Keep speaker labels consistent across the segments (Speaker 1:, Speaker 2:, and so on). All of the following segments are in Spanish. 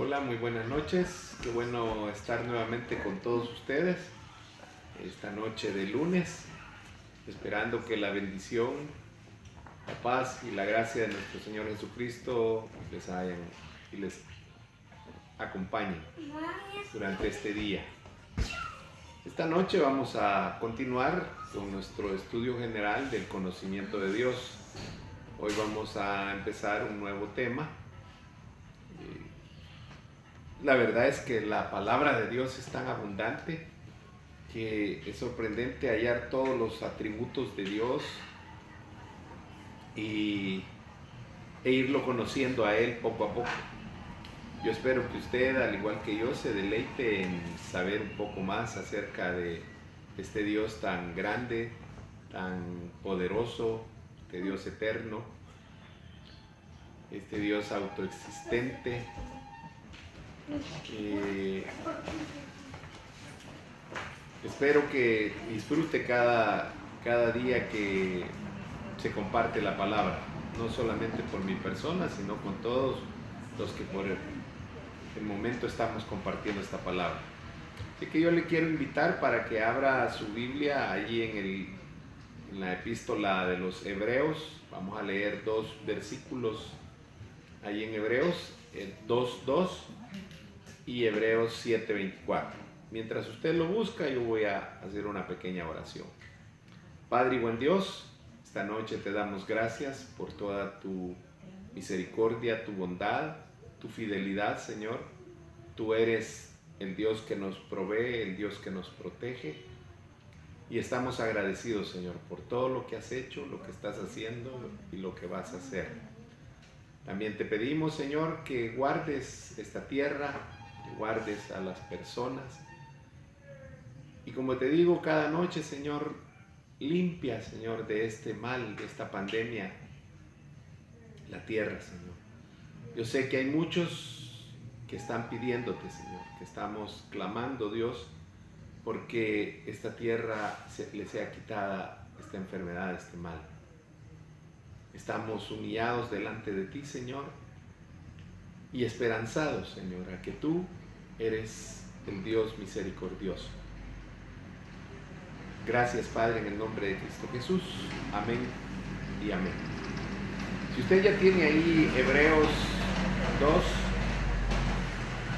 Speaker 1: Hola, muy buenas noches. Qué bueno estar nuevamente con todos ustedes esta noche de lunes, esperando que la bendición, la paz y la gracia de nuestro Señor Jesucristo les acompañen durante este día. Esta noche vamos a continuar con nuestro estudio general del conocimiento de Dios. Hoy vamos a empezar un nuevo tema. La verdad es que la palabra de Dios es tan abundante que es sorprendente hallar todos los atributos de Dios e irlo conociendo a Él poco a poco. Yo espero que usted, al igual que yo, se deleite en saber un poco más acerca de este Dios tan grande, tan poderoso, este Dios eterno, este Dios autoexistente. Espero que disfrute cada día que se comparte la palabra, no solamente por mi persona, sino con todos los que por el momento estamos compartiendo esta palabra. Así que yo le quiero invitar para que abra su Biblia allí en la epístola de los Hebreos. Vamos a leer dos versículos allí en Hebreos, 2:2 y Hebreos 7:24. Mientras usted lo busca, yo voy a hacer una pequeña oración. Padre y buen Dios, esta noche te damos gracias por toda tu misericordia, tu bondad, tu fidelidad, Señor. Tú eres el Dios que nos provee, el Dios que nos protege. Y estamos agradecidos, Señor, por todo lo que has hecho, lo que estás haciendo y lo que vas a hacer. También te pedimos, Señor, que guardes esta tierra, que guardes a las personas. Y como te digo cada noche, Señor, limpia, Señor, de este mal, de esta pandemia, la tierra, Señor. Yo sé que hay muchos que están pidiéndote, Señor, que estamos clamando, Dios, porque esta tierra le sea quitada esta enfermedad, este mal. Estamos humillados delante de ti, Señor, y esperanzados, Señor, a que tú eres el Dios misericordioso. Gracias, Padre, en el nombre de Cristo Jesús. Amén y amén. Si usted ya tiene ahí Hebreos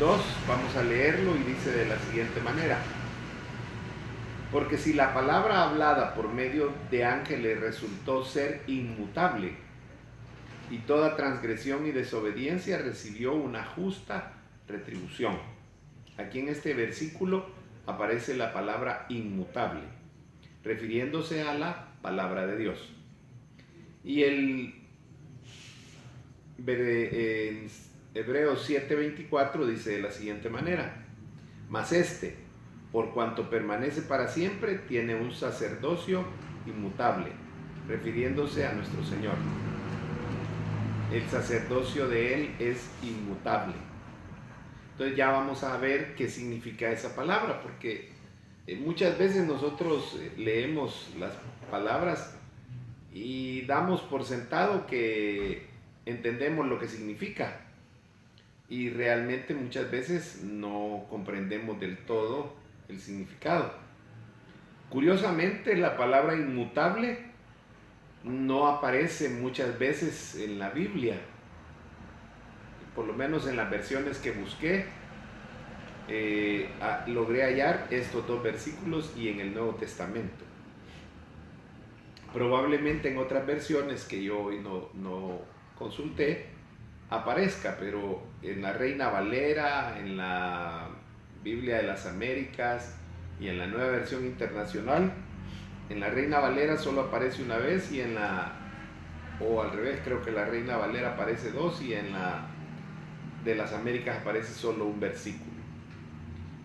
Speaker 1: 2, vamos a leerlo y dice de la siguiente manera: porque si la palabra hablada por medio de ángeles resultó ser inmutable, y toda transgresión y desobediencia recibió una justa retribución. Aquí en este versículo aparece la palabra inmutable, refiriéndose a la palabra de Dios. Y en Hebreos 7:24 dice de la siguiente manera: mas por cuanto permanece para siempre, tiene un sacerdocio inmutable, refiriéndose a nuestro Señor. El sacerdocio de Él es inmutable. Entonces ya vamos a ver qué significa esa palabra, porque muchas veces nosotros leemos las palabras y damos por sentado que entendemos lo que significa, y realmente muchas veces no comprendemos del todo el significado. Curiosamente, la palabra inmutable no aparece muchas veces en la Biblia, por lo menos en las versiones que busqué. Logré hallar estos dos versículos y en el Nuevo Testamento. Probablemente en otras versiones que yo hoy no consulté aparezca, pero en la Reina Valera, en la Biblia de las Américas y en la Nueva Versión Internacional, en la Reina Valera solo aparece una vez, y o al revés, creo que la Reina Valera aparece dos, y en la de las Américas aparece solo un versículo.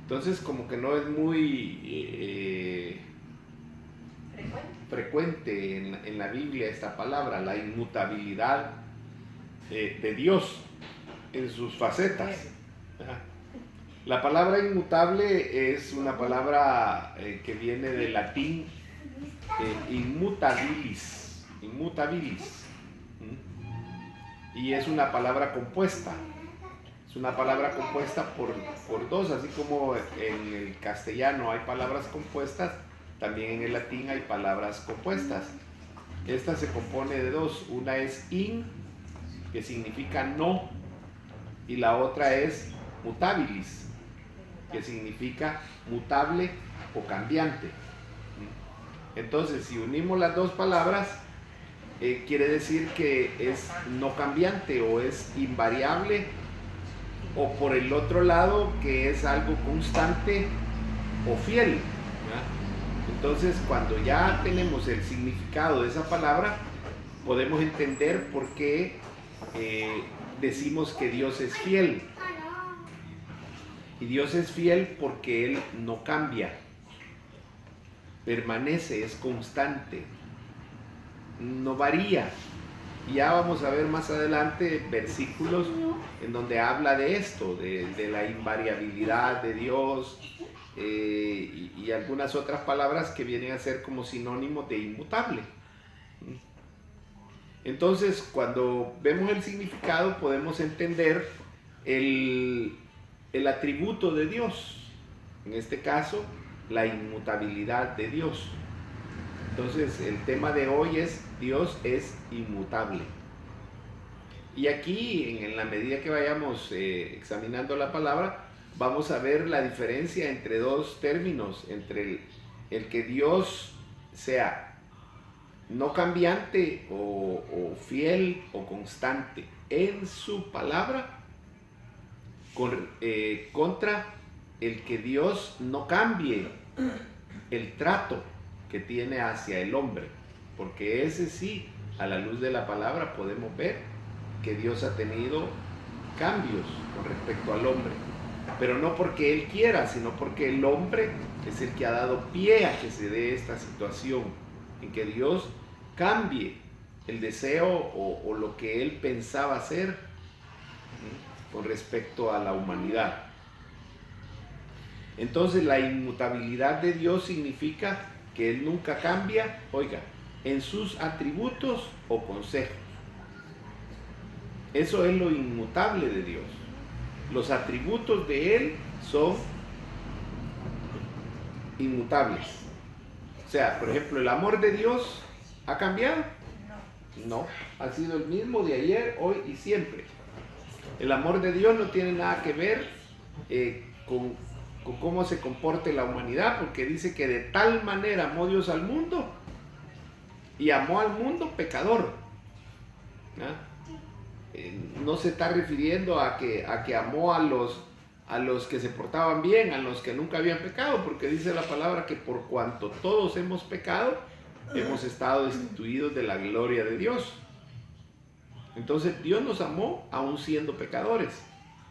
Speaker 1: Entonces como que no es muy frecuente en la Biblia esta palabra, la inmutabilidad de Dios en sus facetas. La palabra inmutable es una palabra que viene del latín immutabilis, y es una palabra compuesta. Es una palabra compuesta por dos, así como en el castellano hay palabras compuestas, también en el latín hay palabras compuestas. Esta se compone de dos, una es in, que significa no, y la otra es mutabilis, que significa mutable o cambiante. Entonces, si unimos las dos palabras, quiere decir que es no cambiante o es invariable, o por el otro lado, que es algo constante o fiel, ¿verdad? Entonces, cuando ya tenemos el significado de esa palabra, podemos entender por qué decimos que Dios es fiel. Y Dios es fiel porque Él no cambia, permanece, es constante, no varía. Y ya vamos a ver más adelante versículos en donde habla de esto, de la invariabilidad de Dios, y algunas otras palabras que vienen a ser como sinónimo de inmutable. Entonces, cuando vemos el significado, podemos entender el atributo de Dios, en este caso, la inmutabilidad de Dios. Entonces, el tema de hoy es Dios es inmutable. Y aquí, en la medida que vayamos examinando la palabra, vamos a ver la diferencia entre dos términos, entre el que Dios sea no cambiante o fiel o constante en su palabra, contra el que Dios no cambie el trato que tiene hacia el hombre, porque ese sí, a la luz de la palabra podemos ver que Dios ha tenido cambios con respecto al hombre, pero no porque Él quiera, sino porque el hombre es el que ha dado pie a que se dé esta situación, en que Dios cambie el deseo o lo que Él pensaba hacer, ¿sí?, con respecto a la humanidad. Entonces, la inmutabilidad de Dios significa que Él nunca cambia, oiga, en sus atributos o consejos. Eso es lo inmutable de Dios. Los atributos de Él son inmutables. O sea, por ejemplo, el amor de Dios ¿ha cambiado? No, ha sido el mismo de ayer, hoy y siempre. El amor de Dios no tiene nada que ver con cómo se comporte la humanidad, porque dice que de tal manera amó Dios al mundo y amó al mundo pecador. No se está refiriendo a que amó a los que se portaban bien, a los que nunca habían pecado, porque dice la palabra que por cuanto todos hemos pecado, hemos estado destituidos de la gloria de Dios. Entonces Dios nos amó aún siendo pecadores.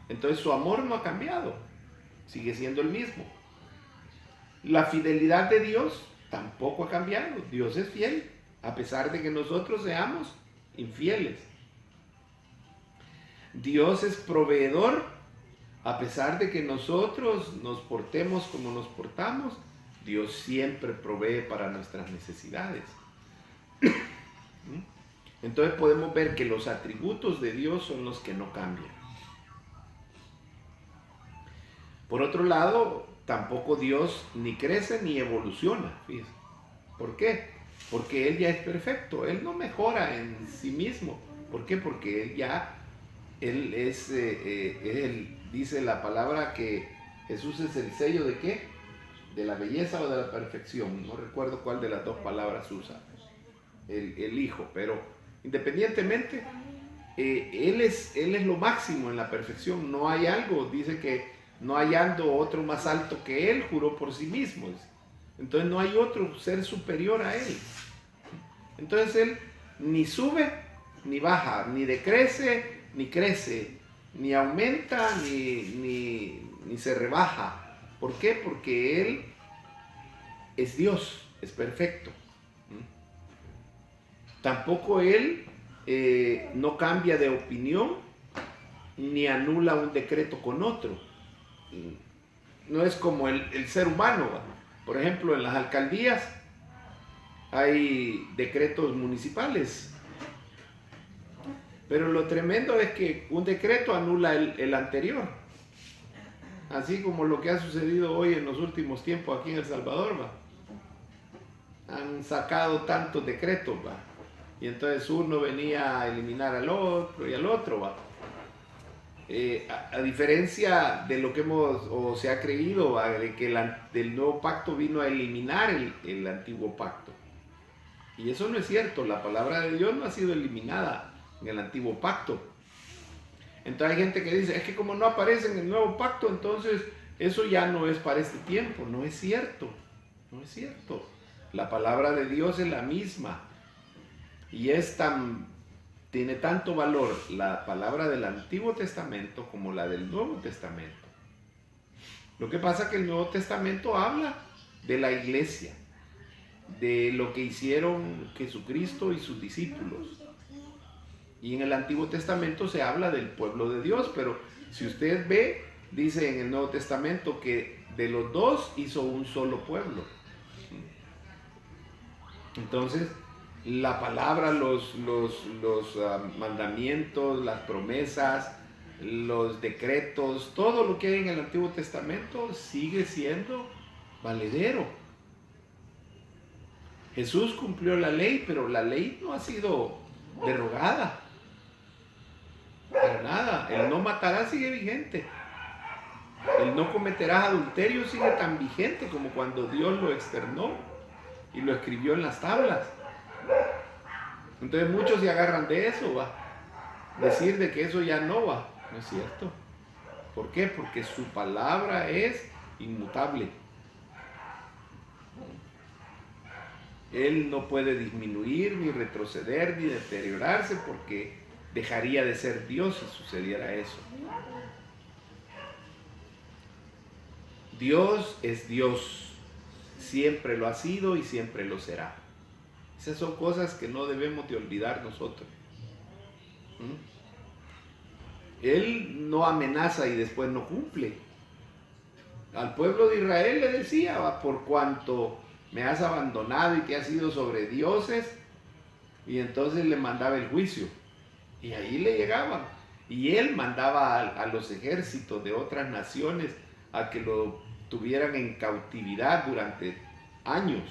Speaker 1: Entonces su amor no ha cambiado, sigue siendo el mismo. La fidelidad de Dios tampoco ha cambiado. Dios es fiel, a pesar de que nosotros seamos infieles. Dios es proveedor, a pesar de que nosotros nos portemos como nos portamos. Dios siempre provee para nuestras necesidades. Entonces podemos ver que los atributos de Dios son los que no cambian. Por otro lado, tampoco Dios ni crece ni evoluciona. Fíjense. ¿Por qué? Porque Él ya es perfecto. Él no mejora en sí mismo. ¿Por qué? Porque Él es, dice la palabra que Jesús es el sello ¿de qué? ¿De la belleza o de la perfección? No recuerdo cuál de las dos palabras usa el Hijo, pero independientemente, él es lo máximo en la perfección. No hay algo, dice que no hallando otro más alto que Él, juró por sí mismo. Entonces no hay otro ser superior a Él. Entonces Él ni sube ni baja, ni decrece ni crece, ni aumenta ni se rebaja. ¿Por qué? Porque Él es Dios, es perfecto. Tampoco Él no cambia de opinión ni anula un decreto con otro. No es como el ser humano. Por ejemplo, en las alcaldías hay decretos municipales, Pero lo tremendo es que un decreto anula el anterior. Así como lo que ha sucedido hoy en los últimos tiempos aquí en El Salvador, ¿va? Han sacado tantos decretos, ¿va? Y entonces uno venía a eliminar al otro y al otro, ¿va? A diferencia de lo que se ha creído, ¿va? De que el nuevo pacto vino a eliminar el antiguo pacto. Y eso no es cierto, la palabra de Dios no ha sido eliminada en el antiguo pacto. Entonces hay gente que dice, es que como no aparece en el nuevo pacto, entonces eso ya no es para este tiempo. No es cierto, no es cierto. La palabra de Dios es la misma. Y tiene tanto valor la palabra del Antiguo Testamento como la del Nuevo Testamento. Lo que pasa es que el Nuevo Testamento habla de la iglesia, de lo que hicieron Jesucristo y sus discípulos. Y en el Antiguo Testamento se habla del pueblo de Dios, pero si usted ve, dice en el Nuevo Testamento que de los dos hizo un solo pueblo. Entonces, la palabra, los mandamientos, las promesas, los decretos, todo lo que hay en el Antiguo Testamento sigue siendo valedero. Jesús cumplió la ley, pero la ley no ha sido derogada. Para nada. El no matarás sigue vigente. El no cometerás adulterio sigue tan vigente como cuando Dios lo externó y lo escribió en las tablas. Entonces muchos se agarran de eso, va. Decir de que eso ya no va. No es cierto. ¿Por qué? Porque su palabra es inmutable. Él no puede disminuir, ni retroceder, ni deteriorarse, porque dejaría de ser Dios si sucediera eso. Dios es Dios, siempre lo ha sido y siempre lo será. Esas son cosas que no debemos de olvidar nosotros. Él no amenaza y después no cumple. Al pueblo de Israel le decía, por cuanto me has abandonado y te has ido sobre dioses, y entonces le mandaba el juicio. Y ahí le llegaban. Y él mandaba a los ejércitos de otras naciones a que lo tuvieran en cautividad durante años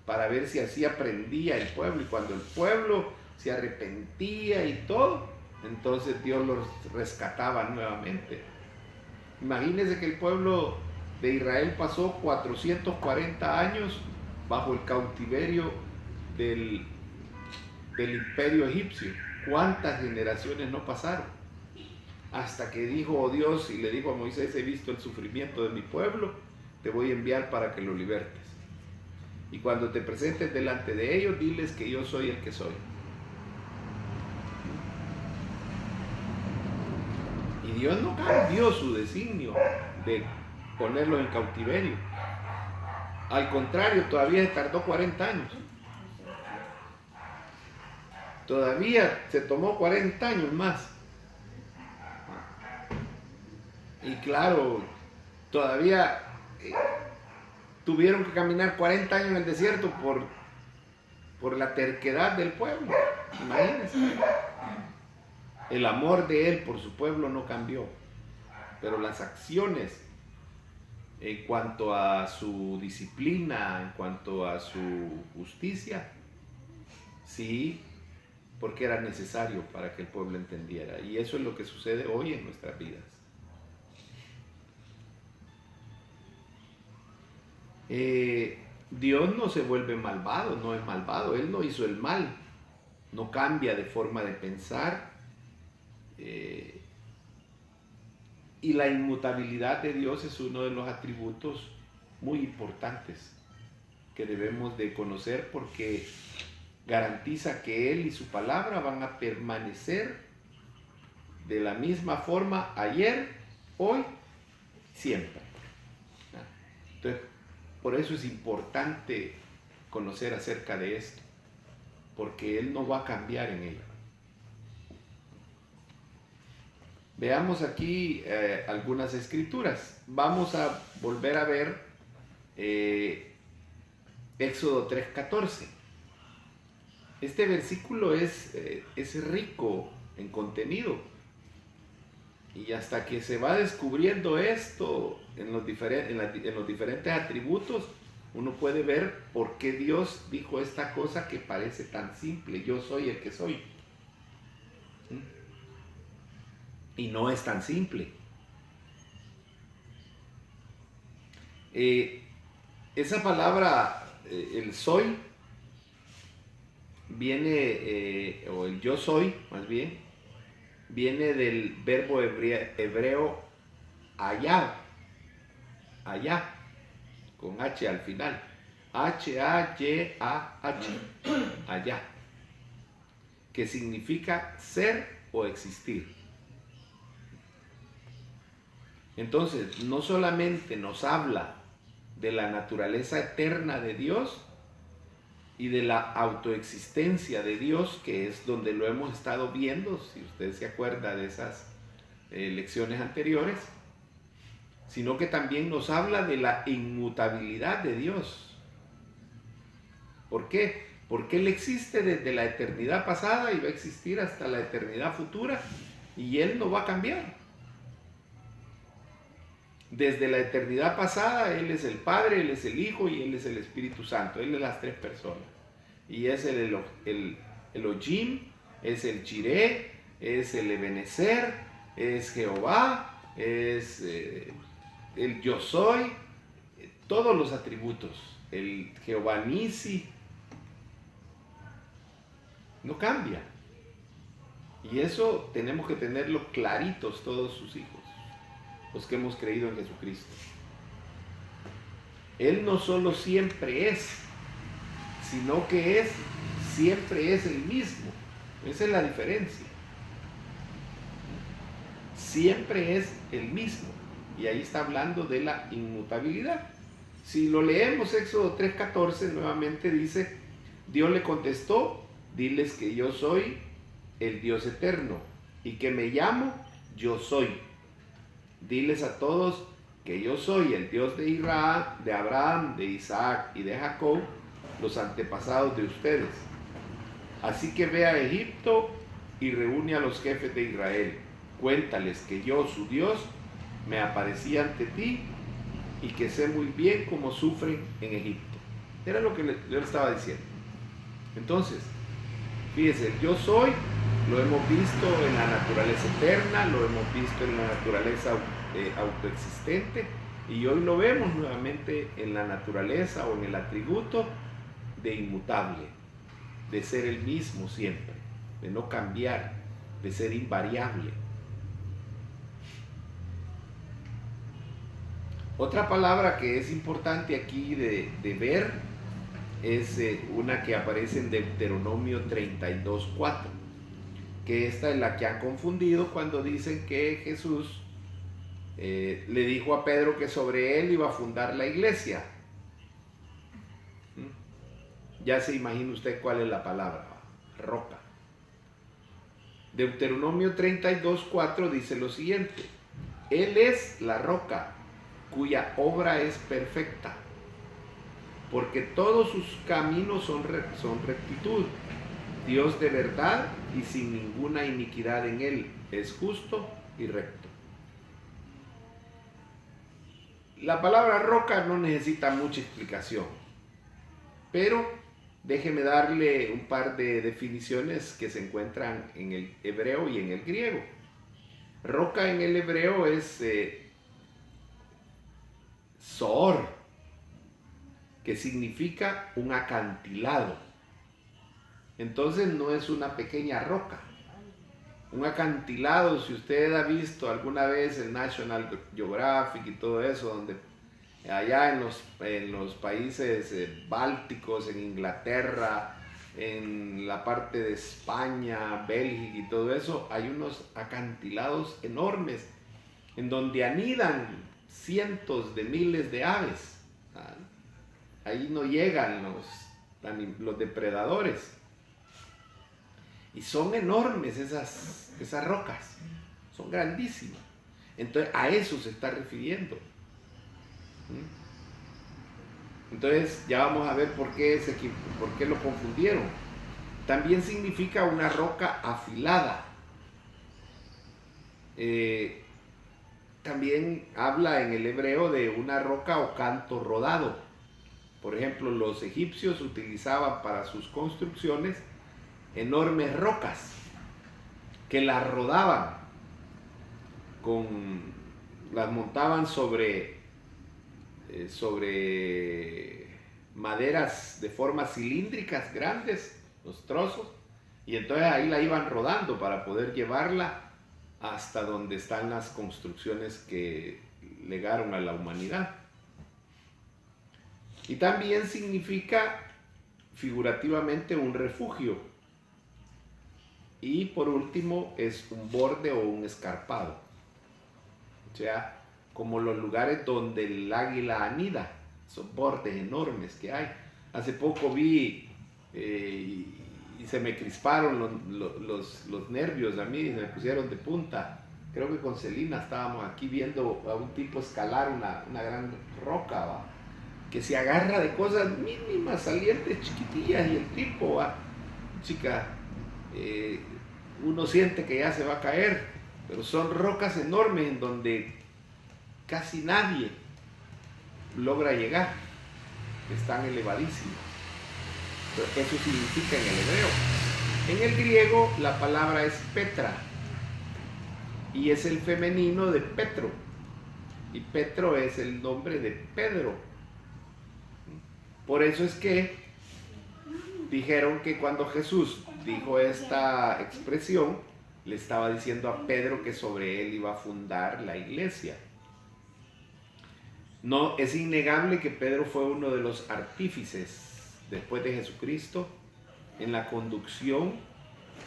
Speaker 1: para ver si así aprendía el pueblo. Y cuando el pueblo se arrepentía y todo, entonces Dios los rescataba nuevamente. Imagínense que el pueblo de Israel pasó 440 años bajo el cautiverio del imperio egipcio. ¿Cuántas generaciones no pasaron? Hasta que dijo Dios y le dijo a Moisés, he visto el sufrimiento de mi pueblo, te voy a enviar para que lo libertes. Y cuando te presentes delante de ellos, diles que yo soy el que soy. Y Dios no cambió su designio de ponerlo en cautiverio. Al contrario, todavía se tardó 40 años. Todavía se tomó 40 años más. Y claro, todavía tuvieron que caminar 40 años en el desierto por la terquedad del pueblo. Imagínense. El amor de él por su pueblo no cambió, pero las acciones en cuanto a su disciplina, en cuanto a su justicia, sí, porque era necesario para que el pueblo entendiera. Y eso es lo que sucede hoy en nuestras vidas. Dios no se vuelve malvado, no es malvado. Él no hizo el mal, no cambia de forma de pensar. Y la inmutabilidad de Dios es uno de los atributos muy importantes que debemos de conocer, porque garantiza que Él y su palabra van a permanecer de la misma forma ayer, hoy, siempre. Entonces, por eso es importante conocer acerca de esto, porque Él no va a cambiar en ello. Veamos aquí algunas escrituras. Vamos a volver a ver Éxodo 3:14. Este versículo es rico en contenido. Y hasta que se va descubriendo esto en los diferentes atributos, uno puede ver por qué Dios dijo esta cosa que parece tan simple: yo soy el que soy. Y no es tan simple. Esa palabra, el soy, viene, o el yo soy, más bien, viene del verbo hebreo hayá, con H al final. H-A-Y-A-H, hayá, que significa ser o existir. Entonces, no solamente nos habla de la naturaleza eterna de Dios y de la autoexistencia de Dios, que es donde lo hemos estado viendo, si usted se acuerda de esas lecciones anteriores, sino que también nos habla de la inmutabilidad de Dios. ¿Por qué? Porque Él existe desde la eternidad pasada y va a existir hasta la eternidad futura, y Él no va a cambiar. Desde la eternidad pasada, Él es el Padre, Él es el Hijo y Él es el Espíritu Santo. Él es las tres personas. Y es el Elohim, es el Jireh, es el Ebenezer, es Jehová, es el Yo Soy, todos los atributos. El Jehová Nisi. No cambia. Y eso tenemos que tenerlo claritos todos sus hijos, los que hemos creído en Jesucristo. Él no solo siempre es, sino que siempre es el mismo. Esa es la diferencia. Siempre es el mismo. Y ahí está hablando de la inmutabilidad. Si lo leemos, Éxodo 3:14, nuevamente dice: Dios le contestó, diles que yo soy el Dios eterno y que me llamo Yo Soy. Diles a todos que yo soy el Dios de Israel, de Abraham, de Isaac y de Jacob, los antepasados de ustedes. Así que ve a Egipto y reúne a los jefes de Israel. Cuéntales que yo, su Dios, me aparecí ante ti y que sé muy bien cómo sufren en Egipto. Era lo que yo le estaba diciendo. Entonces, fíjese, yo soy, lo hemos visto en la naturaleza eterna, lo hemos visto en la naturaleza autoexistente, y hoy lo vemos nuevamente en la naturaleza o en el atributo de inmutable, de ser el mismo siempre, de no cambiar, de ser invariable. Otra palabra que es importante aquí de ver es una que aparece en Deuteronomio 32:4, que esta es la que han confundido cuando dicen que Jesús le dijo a Pedro que sobre él iba a fundar la iglesia. Ya se imagina usted cuál es la palabra: roca. Deuteronomio 32:4 dice lo siguiente: Él es la roca cuya obra es perfecta, porque todos sus caminos son rectitud. Dios de verdad y sin ninguna iniquidad en él, es justo y recto. La palabra roca no necesita mucha explicación, pero déjeme darle un par de definiciones que se encuentran en el hebreo y en el griego. Roca en el hebreo es Zohor, que significa un acantilado. Entonces no es una pequeña roca. Un acantilado, si usted ha visto alguna vez el National Geographic y todo eso, donde allá en los países bálticos, en Inglaterra, en la parte de España, Bélgica y todo eso, hay unos acantilados enormes en donde anidan cientos de miles de aves. Ahí no llegan los depredadores. Y son enormes esas rocas, son grandísimas. Entonces a eso se está refiriendo. Entonces ya vamos a ver por qué lo confundieron. También significa una roca afilada, También habla en el hebreo de una roca o canto rodado. Por ejemplo, los egipcios utilizaban para sus construcciones enormes rocas que las rodaban, las montaban sobre maderas de formas cilíndricas grandes, los trozos, y entonces ahí la iban rodando para poder llevarla hasta donde están las construcciones que legaron a la humanidad. Y también significa figurativamente un refugio. Y por último es un borde o un escarpado. O sea, como los lugares donde el águila anida, esos bordes enormes que hay. Hace poco vi y se me crisparon los nervios a mí, se me pusieron de punta. Creo que con Celina estábamos aquí viendo a un tipo escalar una gran roca, ¿va? Que se agarra de cosas mínimas, salientes, chiquitillas, y el tipo, ¿va? Chica, uno siente que ya se va a caer, pero son rocas enormes en donde casi nadie logra llegar, están elevadísimas. Eso significa en el hebreo. En el griego la palabra es Petra y es el femenino de Petro, y Petro es el nombre de Pedro. Por eso es que dijeron que cuando Jesús dijo esta expresión, le estaba diciendo a Pedro que sobre él iba a fundar la iglesia. No, es innegable que Pedro fue uno de los artífices después de Jesucristo en la conducción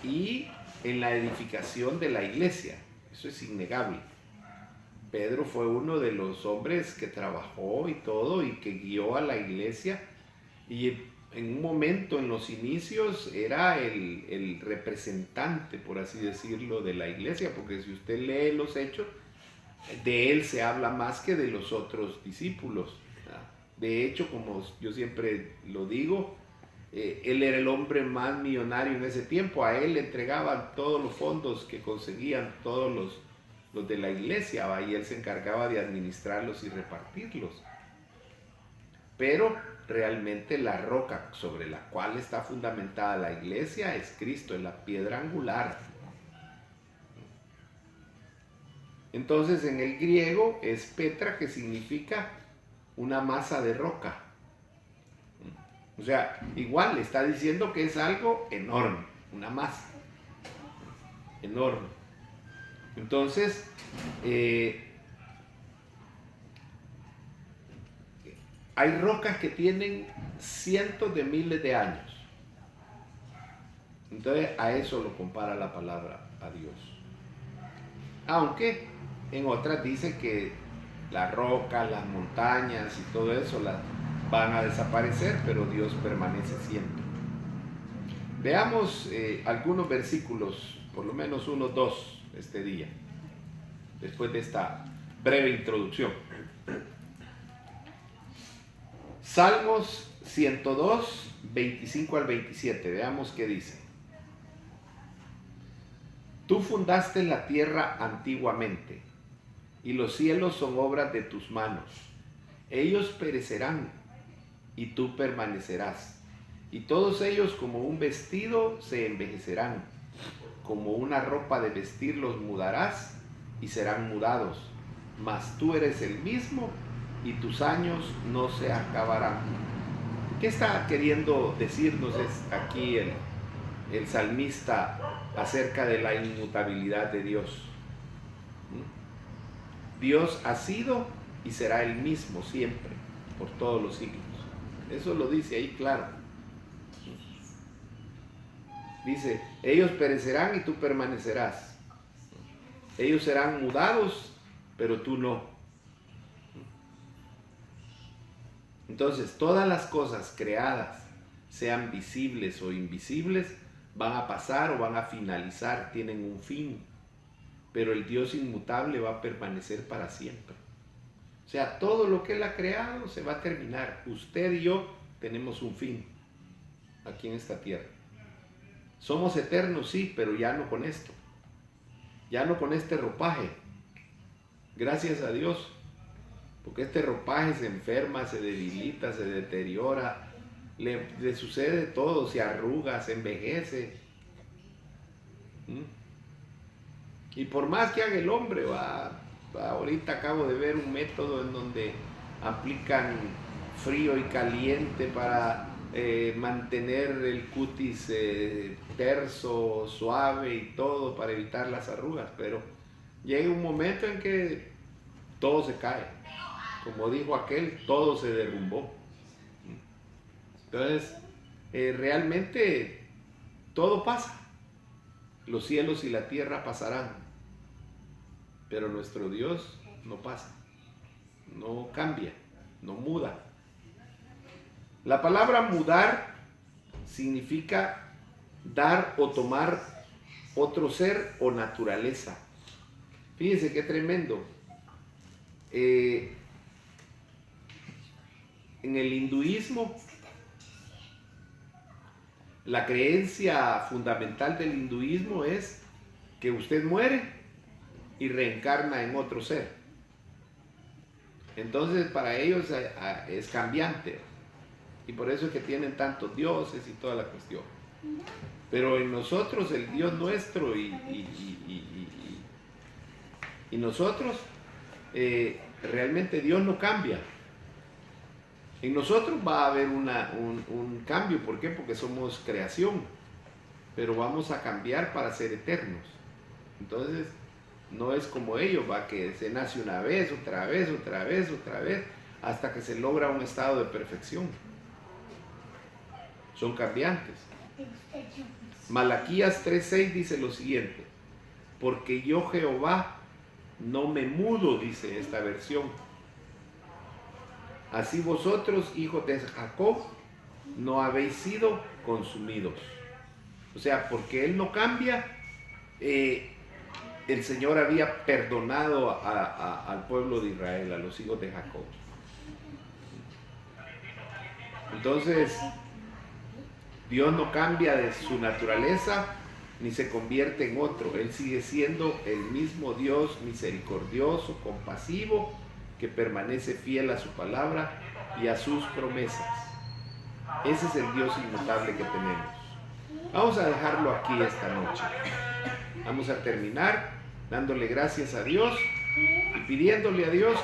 Speaker 1: y en la edificación de la iglesia. Eso es innegable. Pedro fue uno de los hombres que trabajó y todo, y que guió a la iglesia, y en un momento, en los inicios, era el representante, por así decirlo, de la iglesia, porque si usted lee los hechos, de él se habla más que de los otros discípulos. De hecho, como yo siempre lo digo, él era el hombre más millonario en ese tiempo. A él le entregaban todos los fondos que conseguían todos los de la iglesia, ¿va? Y él se encargaba de administrarlos y repartirlos. Pero realmente la roca sobre la cual está fundamentada la iglesia es Cristo, es la piedra angular. Entonces en el griego es Petra, que significa una masa de roca. O sea, igual le está diciendo que es algo enorme, una masa enorme. Entonces, hay rocas que tienen cientos de miles de años. Entonces a eso lo compara la palabra a Dios. Aunque en otras dice que las rocas, las montañas y todo eso van a desaparecer, pero Dios permanece siempre. Veamos algunos versículos, por lo menos unos dos este día, después de esta breve introducción. Salmos 102, 25 al 27, veamos qué dice. Tú fundaste la tierra antiguamente, y los cielos son obras de tus manos. Ellos perecerán, y tú permanecerás. Y todos ellos como un vestido se envejecerán. Como una ropa de vestir los mudarás, y serán mudados. Mas tú eres el mismo, y tus años no se acabarán. ¿Qué está queriendo decirnos aquí el salmista acerca de la inmutabilidad de Dios? Dios ha sido y será el mismo siempre, por todos los siglos. Eso lo dice ahí claro. Dice, ellos perecerán y tú permanecerás. Ellos serán mudados, pero tú no. Entonces, todas las cosas creadas, sean visibles o invisibles, van a pasar o van a finalizar, tienen un fin. Pero el Dios inmutable va a permanecer para siempre. O sea, todo lo que Él ha creado se va a terminar. Usted y yo tenemos un fin aquí en esta tierra. Somos eternos, sí, pero ya no con esto. ya no con este ropaje, gracias a Dios, porque este ropaje se enferma, se debilita, se deteriora, le sucede todo, se arruga, se envejece. Y por más que haga el hombre, ahorita acabo de ver un método en donde aplican frío y caliente para mantener el cutis terso, suave y todo para evitar las arrugas, pero llega un momento en que todo se cae, como dijo aquel, todo se derrumbó. Entonces realmente todo pasa, los cielos y la tierra pasarán, pero nuestro Dios no pasa, no cambia, no muda. La palabra mudar significa dar o tomar otro ser o naturaleza. Fíjense qué tremendo. En el hinduismo, la creencia fundamental del hinduismo es que usted muere y reencarna en otro ser. Entonces para ellos es cambiante. Y por eso es que tienen tantos dioses y toda la cuestión. Pero en nosotros, el Dios nuestro y nosotros, realmente Dios no cambia. En nosotros va a haber un cambio. ¿Por qué? Porque somos creación. Pero vamos a cambiar para ser eternos. Entonces, no es como ellos, que se nace una vez, otra vez, otra vez, otra vez, hasta que se logra un estado de perfección. Son cambiantes. Malaquías 3:6 dice lo siguiente: porque yo Jehová no me mudo, dice esta versión. Así vosotros, hijos de Jacob, no habéis sido consumidos. O sea, porque Él no cambia, el Señor había perdonado al pueblo de Israel, a los hijos de Jacob. Entonces, Dios no cambia de su naturaleza ni se convierte en otro. Él sigue siendo el mismo Dios misericordioso, compasivo, que permanece fiel a su palabra y a sus promesas. Ese es el Dios inmutable que tenemos. Vamos a dejarlo aquí esta noche. Vamos a terminar dándole gracias a Dios y pidiéndole a Dios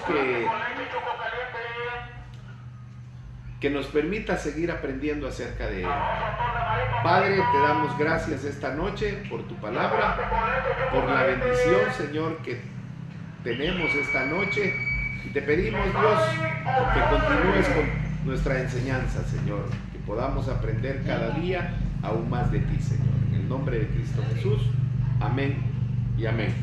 Speaker 1: que nos permita seguir aprendiendo acerca de Él. Padre, te damos gracias esta noche por tu palabra, por la bendición, Señor, que tenemos esta noche. Y te pedimos, Dios, que continúes con nuestra enseñanza, Señor, que podamos aprender cada día aún más de ti, Señor. En el nombre de Cristo Jesús, amén y amén.